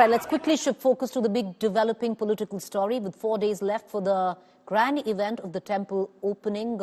Right, let's quickly shift focus to the big developing political story. With 4 days left for the grand event of the temple opening,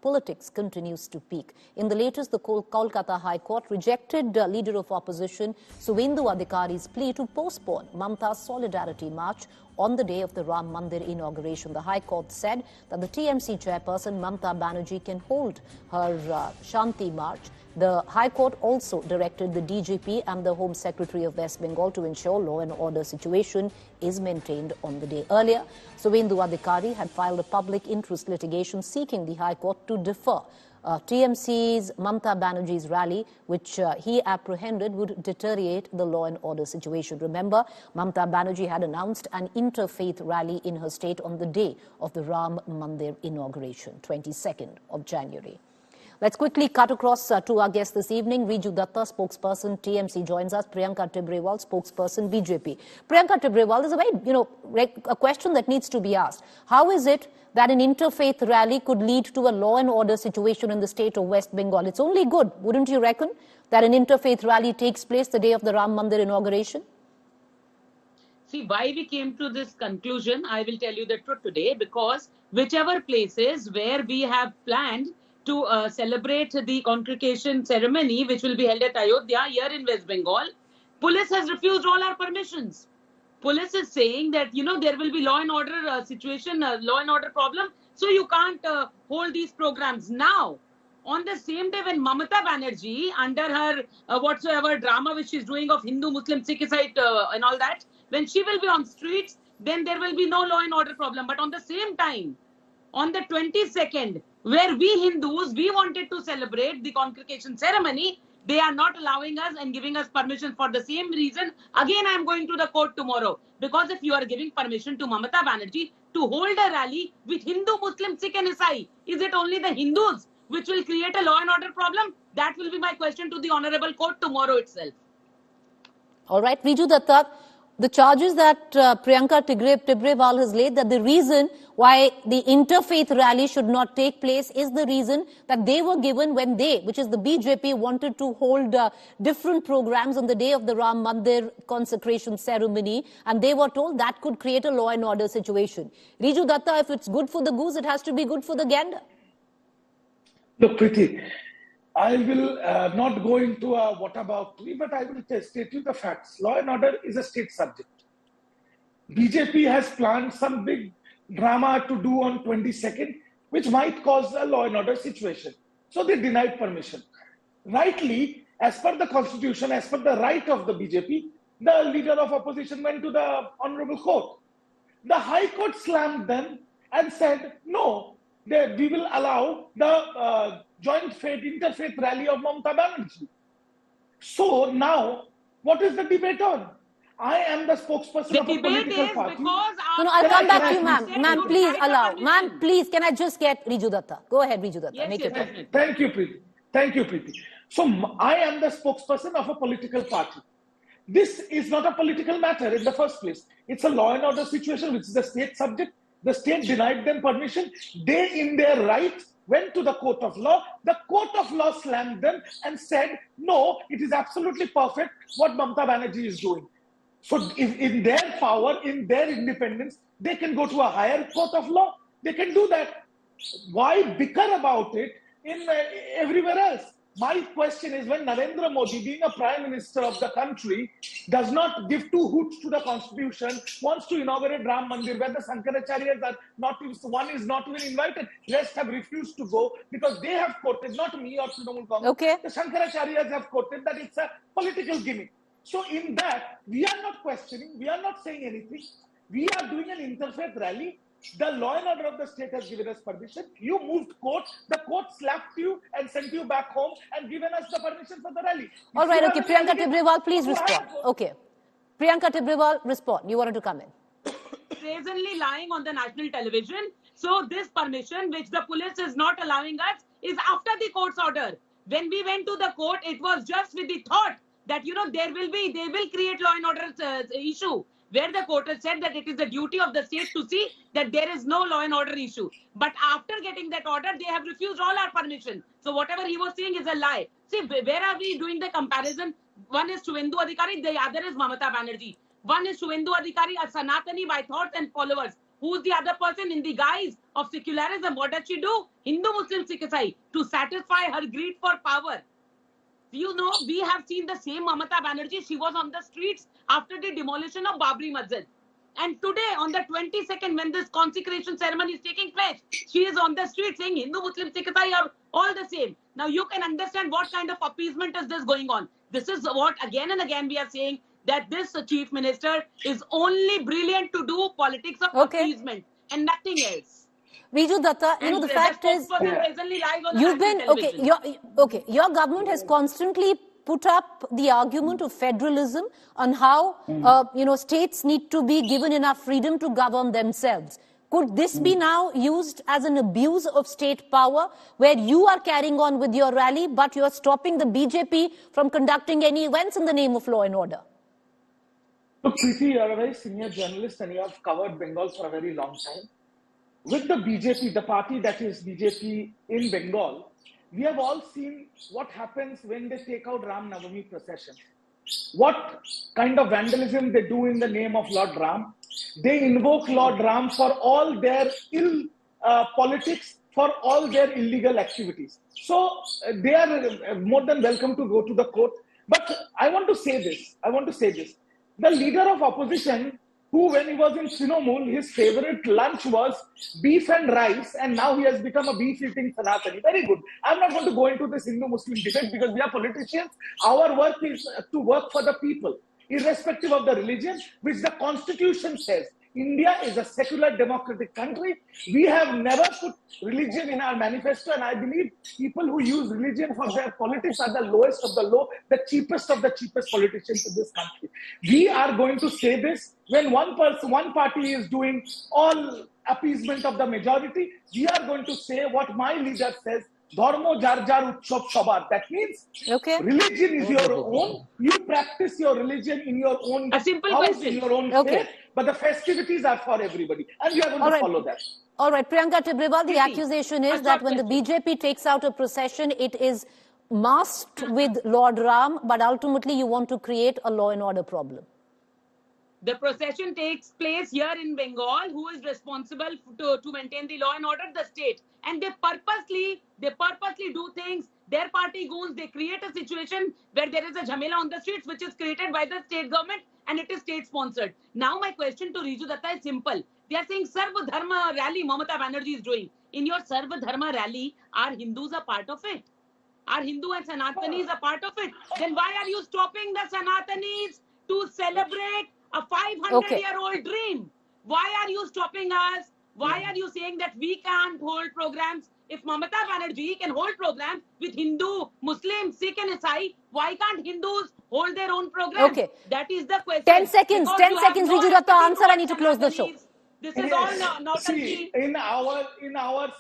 politics continues to peak. In the latest, the Kolkata High Court rejected leader of opposition Suvendu Adhikari's plea to postpone Mamata's solidarity march on the day of the Ram Mandir inauguration. The High Court said that the TMC Chairperson Mamata Banerjee can hold her Shanti march. The High Court also directed the DGP and the Home Secretary of West Bengal to ensure law and order situation is maintained on the day. Earlier, Suvendu Adhikari had filed a public interest litigation seeking the High Court to defer TMC's Mamata Banerjee's rally, which he apprehended would deteriorate the law and order situation. Remember, Mamata Banerjee had announced an interfaith rally in her state on the day of the Ram Mandir inauguration, 22nd of January. Let's quickly cut across to our guest this evening. Riju Datta, spokesperson TMC, joins us. Priyanka Tibrewal, spokesperson BJP. Priyanka Tibrewal, there's a very, a question that needs to be asked. How is it that an interfaith rally could lead to a law and order situation in the state of West Bengal? It's only good, wouldn't you reckon, that an interfaith rally takes place the day of the Ram Mandir inauguration? See, why we came to this conclusion, I will tell you the truth today, because whichever places where we have planned to celebrate the convocation ceremony, which will be held at Ayodhya here in West Bengal, police has refused all our permissions. Police is saying that, you know, there will be law and order situation, law and order problem, so you can't hold these programs. Now, on the same day when Mamata Banerjee, under her whatsoever drama which she's doing of Hindu, Muslim, Sikhicide and all that, when she will be on streets, then there will be no law and order problem. But on the same time, on the 22nd, where we Hindus, we wanted to celebrate the convocation ceremony, they are not allowing us and giving us permission for the same reason. Again, I am going to the court tomorrow. Because if you are giving permission to Mamata Banerjee to hold a rally with Hindu, Muslim, Sikh and Isai, is it only the Hindus which will create a law and order problem? That will be my question to the Honorable Court tomorrow itself. All right, Riju Datta, the charges that Priyanka Tibrewal has laid, that the reason why the interfaith rally should not take place is the reason that they were given when they, which is the BJP, wanted to hold different programs on the day of the Ram Mandir consecration ceremony, and they were told that could create a law and order situation. Riju Datta, if it's good for the goose, it has to be good for the gander. Look, Preeti, I will not go into a whataboutery, but I will state you the facts. Law and order is a state subject. BJP has planned some big drama to do on 22nd, which might cause a law and order situation. So they denied permission. Rightly, as per the constitution, as per the right of the BJP, the leader of opposition went to the Honorable Court. The High Court slammed them and said, no, we will allow the joint interfaith rally of Mamata Banerjee. So now, what is the debate on? I am the spokesperson of a political party. No, I'll come back to you, ma'am. Ma'am, please allow. Ma'am, please, can I just get Riju Datta? Go ahead, Riju Datta. Yes, Make yes, it right. Thank you, Preeti. Thank you, Preeti. So I am the spokesperson of a political party. This is not a political matter in the first place. It's a law and order situation, which is a state subject. The state denied them permission. They, in their right, went to the court of law. The court of law slammed them and said, no, it is absolutely perfect what Mamata Banerjee is doing. So if in their power, in their independence, they can go to a higher court of law. They can do that. Why bicker about it in everywhere else? My question is, when Narendra Modi, being a prime minister of the country, does not give two hoots to the constitution, wants to inaugurate Ram Mandir, where the Shankaracharyas are not, one is not even invited, rest have refused to go because they have quoted, not me or Trinamool Congress, the Shankaracharyas have quoted that it's a political gimmick. So in that, we are not questioning, we are not saying anything. We are doing an interfaith rally. The law and order of the state has given us permission. You moved court. The court slapped you and sent you back home and given us the permission for the rally. All right, okay. Priyanka Tibrewal, please respond. Okay. Priyanka Tibrewal, respond. You wanted to come in. Brazenly lying on the national television. So this permission, which the police is not allowing us, is after the court's order. When we went to the court, it was just with the thought that, you know, they will create law and order issue, where the court has said that it is the duty of the state to see that there is no law and order issue. But after getting that order, they have refused all our permission. So whatever he was saying is a lie. See, where are we doing the comparison? One is Suvendu Adhikari, the other is Mamata Banerjee. One is Shuvendu Adhikari, a Sanatani by thoughts and followers. Who's the other person in the guise of secularism? What does she do? Hindu Muslim Sikh Isai, to satisfy her greed for power. You know, we have seen the same Mamata Banerjee. She was on the streets after the demolition of Babri Masjid. And today, on the 22nd, when this consecration ceremony is taking place, she is on the street saying Hindu, Muslim, Sikh are all the same. Now, you can understand what kind of appeasement is this going on. This is what, again and again, we are saying that this chief minister is only brilliant to do politics of appeasement and nothing else. Riju Datta, you know, the fact is, you've been, your government has constantly put up the argument of federalism on how, states need to be given enough freedom to govern themselves. Could this be now used as an abuse of state power, where you are carrying on with your rally, but you are stopping the BJP from conducting any events in the name of law and order? Look, Preeti, you are a very senior journalist and you have covered Bengal for a very long time. With the BJP, the party that is BJP in Bengal, we have all seen what happens when they take out Ram Navami procession. What kind of vandalism they do in the name of Lord Ram. They invoke Lord Ram for all their ill politics, for all their illegal activities. So they are more than welcome to go to the court. But I want to say this. The leader of opposition, who when he was in Trinamool, his favorite lunch was beef and rice, and now he has become a beef-eating Sanatani. Very good. I'm not going to go into this Hindu-Muslim debate because we are politicians. Our work is to work for the people, irrespective of the religion, which the Constitution says. India is a secular democratic country. We have never put religion in our manifesto, and I believe people who use religion for their politics are the lowest of the low, the cheapest of the cheapest politicians in this country. We are going to say this when one party is doing all appeasement of the majority. We are going to say what my leader says, Dharmo jar jar utsav sabar. That means religion is your own. You practice your religion in your own house, in your own faith, but the festivities are for everybody. And we are going to follow that. All right, Priyanka Tibrewal, the accusation is that when the BJP takes out a procession, it is masked with Lord Ram, but ultimately you want to create a law and order problem. The procession takes place here in Bengal. Who is responsible to maintain the law and order? The state. And they purposely do things. Their party goons, they create a situation where there is a jhamela on the streets, which is created by the state government, and it is state sponsored. Now my question to Riju Datta is simple. They are saying Sarva Dharma rally Mamata Banerjee is doing. In your Sarva Dharma rally, are Hindus a part of it? Are Hindu and Sanatanis a part of it? Then why are you stopping the Sanatanis to celebrate a 500-year-old dream? Why are you stopping us? Why are you saying that we can't hold programs? If Mamata Banerjee can hold programs with Hindu, Muslim, Sikh and Isai, why can't Hindus hold their own programs? Okay. That is the question. 10 seconds, Riju Datta, answer. I need to close the show. This is all not See, in our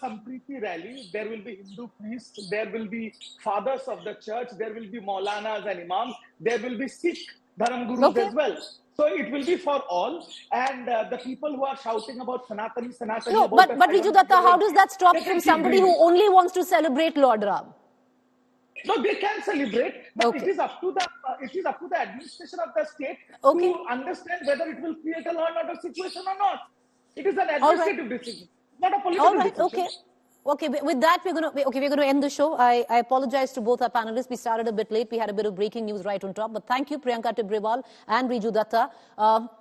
Sampriti rally, there will be Hindu priests, there will be fathers of the church, there will be Maulanas and Imams, there will be Sikh Dharam Gurus as well. So it will be for all, and the people who are shouting about Sanatani. No, but Riju Datta, how does that stop from somebody who only wants to celebrate Lord Ram? No, they can celebrate, but it is up to the administration of the state to understand whether it will create a law and order situation or not. It is an administrative decision, not a political decision. Okay, with that, we're going to end the show. I apologize to both our panelists. We started a bit late. We had a bit of breaking news right on top. But thank you, Priyanka Tibrewal and Riju Datta.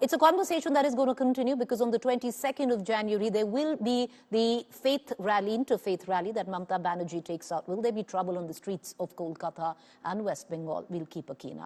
It's a conversation that is going to continue because on the 22nd of January, there will be the faith rally, Interfaith Rally that Mamata Banerjee takes out. Will there be trouble on the streets of Kolkata and West Bengal? We'll keep a keen eye.